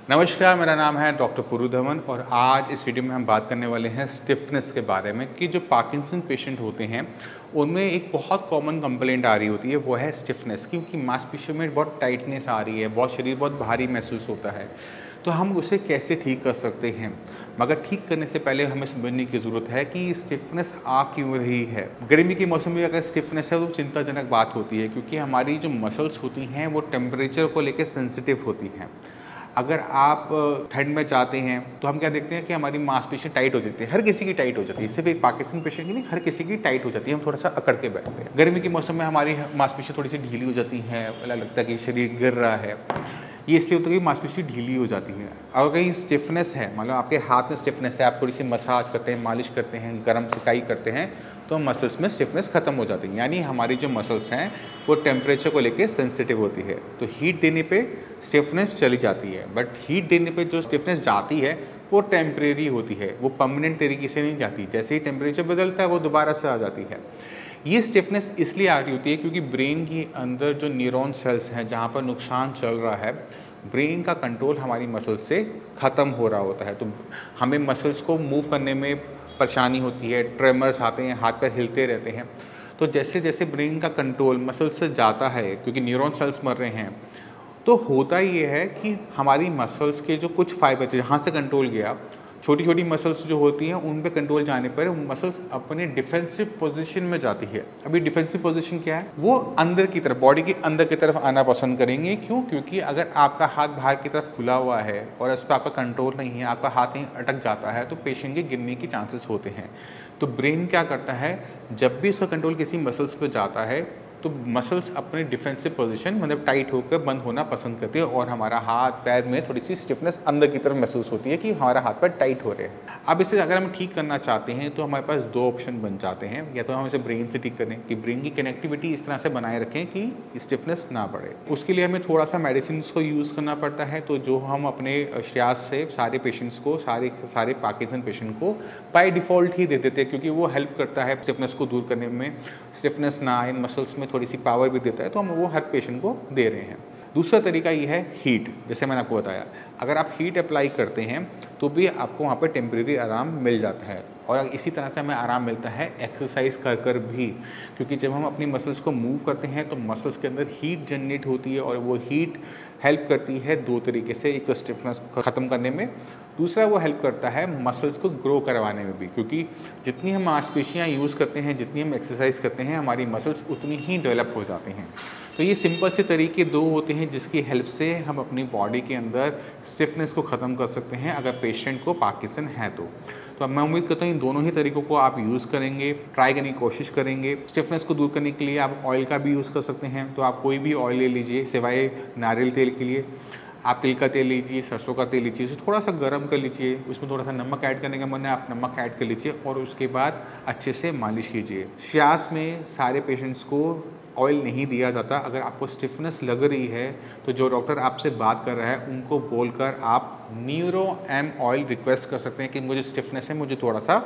नमस्कार, मेरा नाम है डॉक्टर पुरु धवन और आज इस वीडियो में हम बात करने वाले हैं स्टिफनेस के बारे में कि जो पार्किंसन पेशेंट होते हैं उनमें एक बहुत कॉमन कंप्लेंट आ रही होती है, वो है स्टिफनेस। क्योंकि मांसपेशियों में बहुत टाइटनेस आ रही है, बहुत शरीर बहुत भारी महसूस होता है। तो हम उसे कैसे ठीक कर सकते हैं? मगर ठीक करने से पहले हमें समझने की ज़रूरत है कि स्टिफनेस आ क्यों रही है। गर्मी के मौसम में अगर स्टिफनेस है तो चिंताजनक बात होती है, क्योंकि हमारी जो मसल्स होती हैं वो टेम्परेचर को लेकर सेंसिटिव होती हैं। अगर आप ठंड में जाते हैं तो हम क्या देखते हैं कि हमारी मांसपेशियाँ टाइट हो जाती है, हर किसी की टाइट हो जाती है, सिर्फ एक पाकिस्तान पेशेंट की नहीं, हर किसी की टाइट हो जाती है। हम थोड़ा सा अकड़ के बैठते हैं। गर्मी के मौसम में हमारी मांसपेशियाँ थोड़ी सी ढीली हो जाती हैं, लगता है कि शरीर गिर रहा है। ये इसलिए होता है कि मांसपेशी ढीली हो जाती है। और कहीं स्टिफनेस है, मतलब आपके हाथ में स्टिफनेस है, आप थोड़ी सी मसाज करते हैं, मालिश करते हैं, गर्म सिकाई करते हैं, तो मसल्स में स्टिफनेस खत्म हो जाती है। यानी हमारी जो मसल्स हैं वो टेम्परेचर को लेके सेंसिटिव होती है। तो हीट देने पे स्टिफनेस चली जाती है, बट हीट देने पे जो स्टिफनेस जाती है वो टेम्परेरी होती है, वो परमानेंट तरीके से नहीं जाती। जैसे ही टेम्परेचर बदलता है वो दोबारा से आ जाती है। ये स्टिफनेस इसलिए आ रही होती है क्योंकि ब्रेन के अंदर जो न्यूरॉन सेल्स हैं, जहाँ पर नुकसान चल रहा है, ब्रेन का कंट्रोल हमारी मसल्स से ख़त्म हो रहा होता है। तो हमें मसल्स को मूव करने में परेशानी होती है, ट्रेमर्स आते हैं, हाथ पैर हिलते रहते हैं। तो जैसे जैसे ब्रेन का कंट्रोल मसल्स से जाता है, क्योंकि न्यूरॉन सेल्स मर रहे हैं, तो होता ये है कि हमारी मसल्स के जो कुछ फाइबर जहाँ से कंट्रोल गया, छोटी छोटी मसल्स जो होती हैं उन पे कंट्रोल जाने पर मसल्स अपने डिफेंसिव पोजीशन में जाती है। अभी डिफेंसिव पोजीशन क्या है? वो अंदर की तरफ, बॉडी के अंदर की तरफ आना पसंद करेंगे। क्यों? क्योंकि अगर आपका हाथ बाहर की तरफ खुला हुआ है और इस पर आपका कंट्रोल नहीं है, आपका हाथ कहीं अटक जाता है, तो पेशेंट के गिरने के चांसेस होते हैं। तो ब्रेन क्या करता है, जब भी उसका कंट्रोल किसी मसल्स पर जाता है तो मसल्स अपने डिफेंसिव पोजीशन मतलब टाइट होकर बंद होना पसंद करती है और हमारा हाथ पैर में थोड़ी सी स्टिफनेस अंदर की तरफ महसूस होती है कि हमारा हाथ पैर टाइट हो रहे हैं। अब इसे अगर हम ठीक करना चाहते हैं तो हमारे पास दो ऑप्शन बन जाते हैं। या तो हम इसे ब्रेन से ठीक करें कि ब्रेन की कनेक्टिविटी इस तरह से बनाए रखें कि स्टिफनेस ना बढ़े। उसके लिए हमें थोड़ा सा मेडिसिन को यूज़ करना पड़ता है। तो जो हम अपने श्यास से सारे पेशेंट्स को, सारे पार्किंसन पेशेंट को बाय डिफ़ॉल्ट ही दे देते हैं, क्योंकि वो हेल्प करता है स्टिफनेस को दूर करने में। स्टिफनेस ना आए, मसल्स में थोड़ी सी पावर भी देता है, तो हम वो हर पेशेंट को दे रहे हैं। दूसरा तरीका ये है हीट। जैसे मैंने आपको बताया, अगर आप हीट अप्लाई करते हैं तो भी आपको वहाँ पर टेम्परेरी आराम मिल जाता है। और इसी तरह से हमें आराम मिलता है एक्सरसाइज कर कर भी, क्योंकि जब हम अपनी मसल्स को मूव करते हैं तो मसल्स के अंदर हीट जनरेट होती है और वो हीट हेल्प करती है दो तरीके से। एक तो स्टिफनेस को ख़त्म करने में, दूसरा वो हेल्प करता है मसल्स को ग्रो करवाने में भी, क्योंकि जितनी हम मांसपेशियाँ यूज़ करते हैं, जितनी हम एक्सरसाइज करते हैं, हमारी मसल्स उतनी ही डेवलप हो जाती हैं। तो ये सिंपल से तरीके दो होते हैं जिसकी हेल्प से हम अपनी बॉडी के अंदर स्टिफनेस को ख़त्म कर सकते हैं अगर पेशेंट को पार्किंसन है तो मैं उम्मीद करता हूँ इन दोनों ही तरीकों को आप यूज़ करेंगे, ट्राई करने की कोशिश करेंगे। स्टिफनेस को दूर करने के लिए आप ऑयल का भी यूज़ कर सकते हैं। तो आप कोई भी ऑयल ले लीजिए, सिवाय नारियल तेल के लिए आप तिल का तेल लीजिए, सरसों का तेल लीजिए, उसे थोड़ा सा गर्म कर लीजिए, उसमें थोड़ा सा नमक ऐड करने का मन है आप नमक ऐड कर लीजिए और उसके बाद अच्छे से मालिश कीजिए। श्यास में सारे पेशेंट्स को ऑयल नहीं दिया जाता। अगर आपको स्टिफनेस लग रही है तो जो डॉक्टर आपसे बात कर रहा है उनको बोलकर आप न्यूरो एम ऑयल रिक्वेस्ट कर सकते हैं कि मुझे स्टिफनेस है, मुझे थोड़ा सा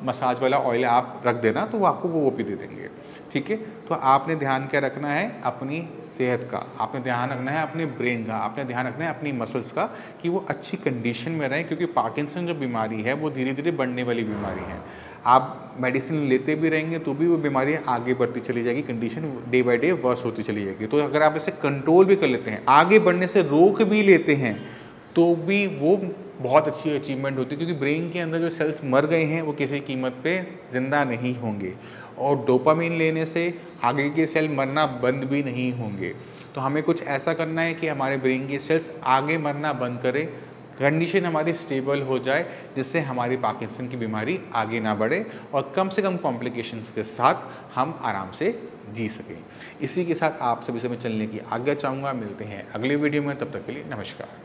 मसाज वाला ऑयल आप रख देना, तो वो आपको वो भी दे देंगे। ठीक है। तो आपने ध्यान क्या रखना है? अपनी सेहत का आपने ध्यान रखना है, अपने ब्रेन का आपने ध्यान रखना है, अपनी मसल्स का, कि वो अच्छी कंडीशन में रहें। क्योंकि पार्किंसन जो बीमारी है वो धीरे धीरे बढ़ने वाली बीमारी है। आप मेडिसिन लेते भी रहेंगे तो भी वो बीमारी आगे बढ़ती चली जाएगी, condition day by day worse होती चली जाएगी। तो अगर आप इसे कंट्रोल भी कर लेते हैं, आगे बढ़ने से रोक भी लेते हैं, तो भी वो बहुत अच्छी अचीवमेंट होती है। क्योंकि ब्रेन के अंदर जो सेल्स मर गए हैं वो किसी कीमत पे ज़िंदा नहीं होंगे और डोपामिन लेने से आगे के सेल मरना बंद भी नहीं होंगे। तो हमें कुछ ऐसा करना है कि हमारे ब्रेन के सेल्स आगे मरना बंद करें, कंडीशन हमारी स्टेबल हो जाए, जिससे हमारी पार्किंसन की बीमारी आगे ना बढ़े और कम से कम कॉम्प्लिकेशंस के साथ हम आराम से जी सकें। इसी के साथ आप सभी से मैं चलने की आज्ञा चाहूँगा। मिलते हैं अगले वीडियो में, तब तक के लिए नमस्कार।